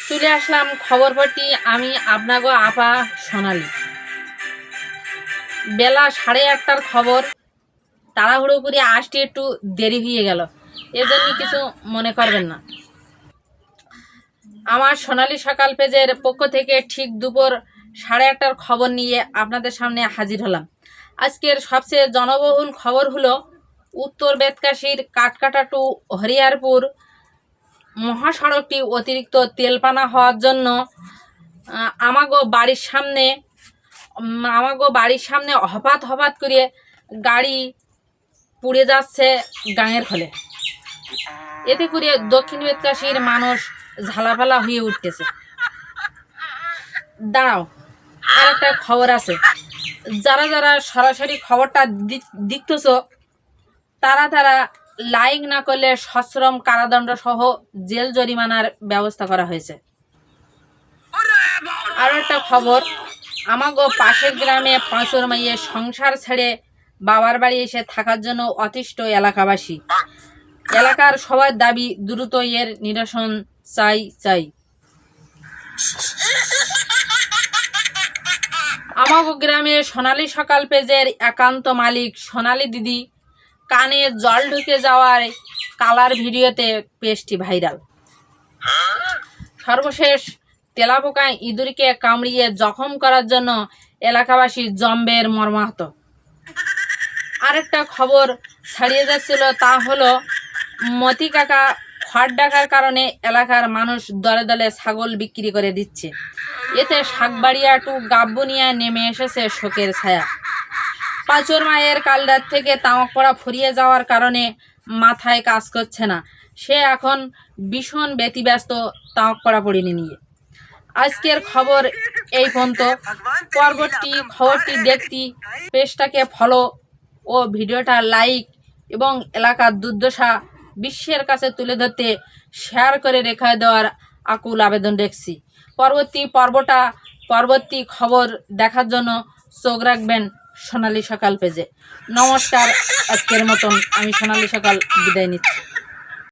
চলে আসলাম খবর পড়তে। আমি আপনাগো আপা সোনালি। বেলা 8:30টার খবর, তাড়াহুড়ো করে আসতে একটু দেরি হয়ে গেল, এজন্য কিছু মনে করবেন না। আমার সোনালি সকাল পেজের পক্ষ থেকে ঠিক দুপুর 8:30টার খবর নিয়ে আপনাদের সামনে হাজির হলাম। আজকের সবচেয়ে জনবহুল খবর হলো উত্তর বেতকাশির কাটকাটা টু হরিয়ারপুর মহাসড়কটি অতিরিক্ত তেলপানা হওয়ার জন্য আমাগো বাড়ির সামনে হপাত করে গাড়ি পুড়ে যাচ্ছে গাঙের ফলে। এতে করে দক্ষিণ বেতকাশির মানুষ ঝালাপালা হয়ে উঠতেছে। দাঁড়াও, আর একটা খবর আছে। যারা যারা সরাসরি খবরটা দেখতেছ তারা লাইক না করলে সশ্রম কারাদণ্ড সহ জেল জরিমানার ব্যবস্থা করা হয়েছে। আরও একটা খবর, আমাগো পাশের গ্রামে পাঁচর মাইয়ে সংসার ছেড়ে বাবার বাড়ি এসে থাকার জন্য অতিষ্ঠ এলাকাবাসী। এলাকার সবার দাবি দ্রুত এর নিরসন চাই। আমাগো গ্রামে সোনালী সকাল পেজের একান্ত মালিক সোনালী দিদি কানে জল ঢুকে যাওয়ার কালার ভিডিওতে পেজটি ভাইরাল। সর্বশেষ তেলাপোকা ইঁদুরকে কামড়িয়ে জখম করার জন্য এলাকাবাসী জম্বের মর্মাহত। আরেকটা খবর ছাড়িয়ে যাচ্ছিল, তা হলো মতি কাকা খড় ডাকার কারণে এলাকার মানুষ দলে দলে ছাগল বিক্রি করে দিচ্ছে। এতে শাকবাড়িয়া টু গাব্বনিয়া নেমে এসেছে শোকের ছায়া। পাঁচর মায়ের কাল রাত থেকে তামাক পড়া ফুরিয়ে যাওয়ার কারণে মাথায় কাজ করছে না। সে এখন ভীষণ ব্যতিব্যস্ত তামাক পড়া পড়িনি নিয়ে। আজকের খবর এই পর্যন্ত। পরবর্তী খবরটি দেখতে পেজটাকে ফলো ও ভিডিওটা লাইক এবং এলাকার দুর্দশা বিশ্বের কাছে তুলে ধরতে শেয়ার করে রেখে দেওয়ার আকুল আবেদন রাখছি। পরবর্তী খবর দেখার জন্য চোখ রাখবেন সোনালী সকাল পেজে। নমস্কার, আজকের মতন আমি সোনালী সকাল বিদায় নিচ্ছি।